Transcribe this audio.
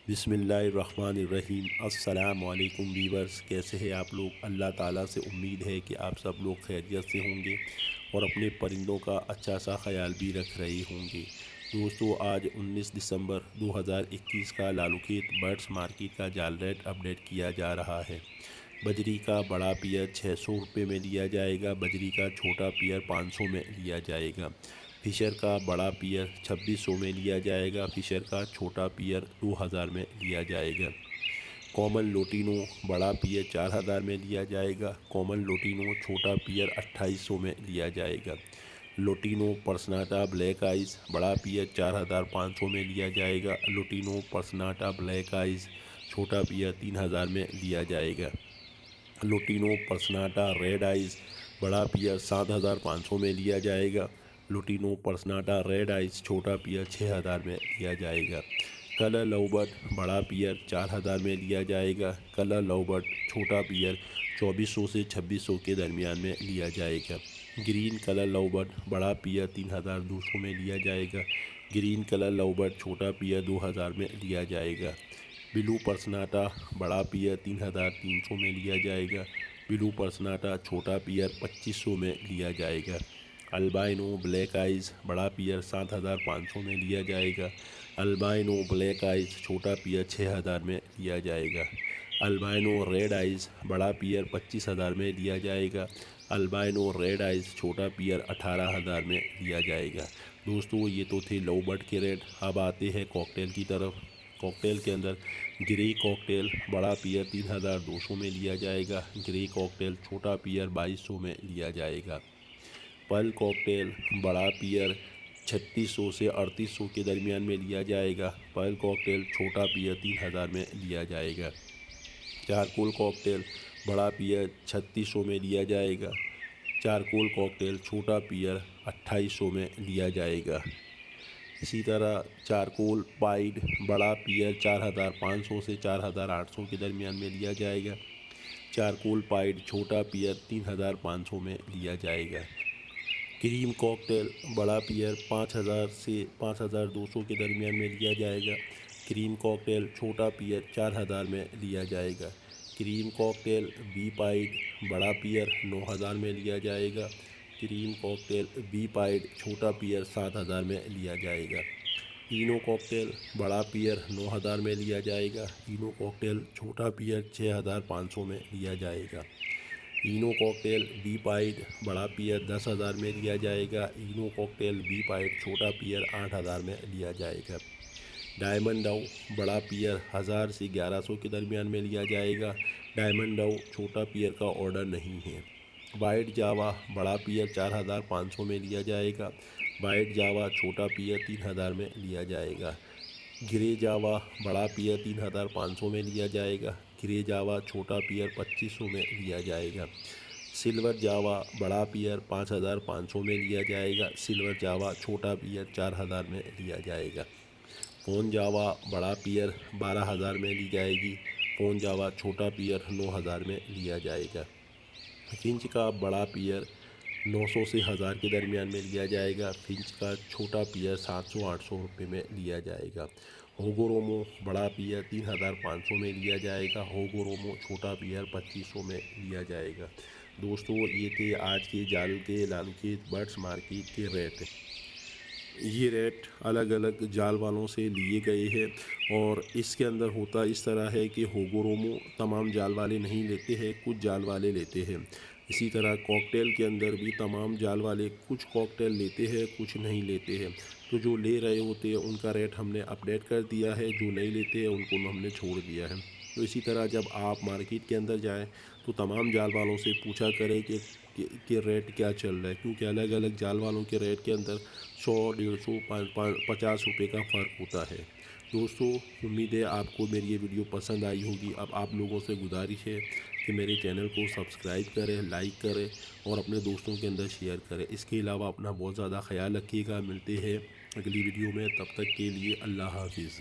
बिस्मिल्लाहिर्रहमानिर्रहीम। अस्सलाम वालेकुम वीवर्स, कैसे हैं आप लोग। अल्लाह ताला से उम्मीद है कि आप सब लोग खैरियत से होंगे और अपने परिंदों का अच्छा सा ख्याल भी रख रहे होंगे। दोस्तों, आज 19 दिसंबर 2021 का लालूखेत बर्ड्स मार्केट का जाल रेट अपडेट किया जा रहा है। बजरी का बड़ा पियर 600 रुपये में लिया जाएगा। बजरी का छोटा पियर 500 में लिया जाएगा। फिशर का बड़ा पियर 2600 में लिया जाएगा। फिशर का छोटा पियर 2000 में लिया जाएगा। कॉमन लोटिनो बड़ा पियर 4000 में लिया जाएगा। कॉमन लोटिनो छोटा पियर 2800 में लिया जाएगा। लोटिनो पर्सनाटा ब्लैक आइज़ बड़ा पियर 4500 में लिया जाएगा। लोटिनो पर्सनाटा ब्लैक आइज़ छोटा पियर 3000 में लिया जाएगा। लोटिनो पर्सनाटा रेड आइज़ बड़ा पियर 7500 में लिया जाएगा। लोटिनो पर्सनाटा रेड आइज़ छोटा पियर 6000 में लिया जाएगा। कलर लवबर्ड बड़ा पियर 4000 में लिया जाएगा। कलर लवबर्ड छोटा पियर 2400 से 2600 के दरमियान में लिया जाएगा। ग्रीन कलर लवबर्ड बड़ा पियर 3200 में लिया जाएगा। ग्रीन कलर लवबर्ड छोटा पियर 2000 में लिया जाएगा। ब्लू पर्सनाटा बड़ा पियर 3300 में लिया जाएगा। ब्लू पर्सनाटा छोटा पियर 2500 में लिया जाएगा। अल्बाइनो ब्लैक आइज़ बड़ा पियर 7500 में लिया जाएगा। अल्बाइनो ब्लैक आइज़ छोटा पियर 6000 में लिया जाएगा। अल्बाइनो रेड आइज़ बड़ा पियर 25000 में लिया जाएगा। अल्बाइनो रेड आइज़ छोटा पियर 18000 में लिया जाएगा। दोस्तों, ये तो थे लवबर्ड के रेट। अब आते हैं कॉकटेल की तरफ। कॉकटेल के अंदर ग्रे कॉकटेल बड़ा पियर 3200 में लिया जाएगा। ग्रे कॉकटेल छोटा पियर 2200 में लिया जाएगा। पर्ल कॉकटेल बड़ा पियर 3600 से 3800 के दरमियान में लिया जाएगा। पर्ल कॉकटेल छोटा पियर 3000 में लिया जाएगा। चारकोल कॉकटेल बड़ा पियर 3600 में लिया जाएगा। चारकोल कॉकटेल छोटा पियर 2800 में लिया जाएगा। इसी तरह चारकोल पाइड बड़ा पियर 4500 से 4800 के दरमियान में लिया जाएगा। चारकोल पाइड छोटा पियर 3500 में लिया जाएगा। क्रीम कॉकटेल बड़ा पियर 5000 से 5200 के दरमियान में लिया जाएगा। क्रीम कॉकटेल छोटा पियर 4000 में लिया जाएगा। क्रीम कॉकटेल बी पाइड बड़ा पियर 9000 में लिया जाएगा। क्रीम कॉकटेल बी पाइड छोटा पियर 7000 में लिया जाएगा। इनो कॉकटेल बड़ा पियर 9000 में लिया जाएगा। इनो कॉकटेल छोटा पियर 6500 में लिया जाएगा। इनो कॉकटेल बी पाइड बड़ा पियर 10000 में लिया जाएगा। इनो कॉकटेल बी पाइड छोटा पियर 8000 में लिया जाएगा। डायमंड डाउ बड़ा पियर 1000 से 1100 के दरमियान में लिया जाएगा। डायमंड डाउ छोटा पियर का ऑर्डर नहीं है। वाइट जावा बड़ा पियर 4500 में लिया जाएगा। वाइट जावा छोटा पियर 3000 में लिया जाएगा। ग्रे जावा बड़ा पियर 3500 में लिया जाएगा। ग्रे जावा छोटा पियर 2500 में लिया जाएगा। सिल्वर जावा बड़ा पियर 5500 में लिया जाएगा। सिल्वर जावा छोटा पियर 4000 में लिया जाएगा। फोन जावा बड़ा पियर 12000 में ली जाएगी। फोन जावा छोटा पियर 9000 में लिया जाएगा। फिंच का बड़ा पियर 900 से 1000 के दरमियान में लिया जाएगा। फिंच का छोटा पियर 700-800 रुपये में लिया जाएगा। होगोरोमो बड़ा पियर 3500 में लिया जाएगा। होगोरोमो छोटा पियर 2500 में लिया जाएगा। दोस्तों, ये थे आज के जाल के लालूखेत बर्ड्स मार्केट के रेट। ये रेट अलग अलग जाल वालों से लिए गए हैं और इसके अंदर होता इस तरह है कि होगोरोमो तमाम जाल वाले नहीं लेते हैं, कुछ जाल वाले लेते हैं। इसी तरह कॉकटेल के अंदर भी तमाम जाल वाले कुछ कॉकटेल लेते हैं, कुछ नहीं लेते हैं। तो जो ले रहे होते हैं उनका रेट हमने अपडेट कर दिया है, जो नहीं लेते हैं उनको हमने छोड़ दिया है। तो इसी तरह जब आप मार्केट के अंदर जाएं तो तमाम जाल वालों से पूछा करें कि रेट क्या चल रहा है, क्योंकि अलग अलग जाल वालों के रेट के अंदर 100, 150, 50 रुपये का फ़र्क होता है। दोस्तों, उम्मीद है आपको मेरी ये वीडियो पसंद आई होगी। अब आप लोगों से गुजारिश है कि मेरे चैनल को सब्सक्राइब करें, लाइक करें और अपने दोस्तों के अंदर शेयर करें। इसके अलावा अपना बहुत ज़्यादा ख्याल रखिएगा। मिलते हैं अगली वीडियो में, तब तक के लिए अल्लाह हाफिज़।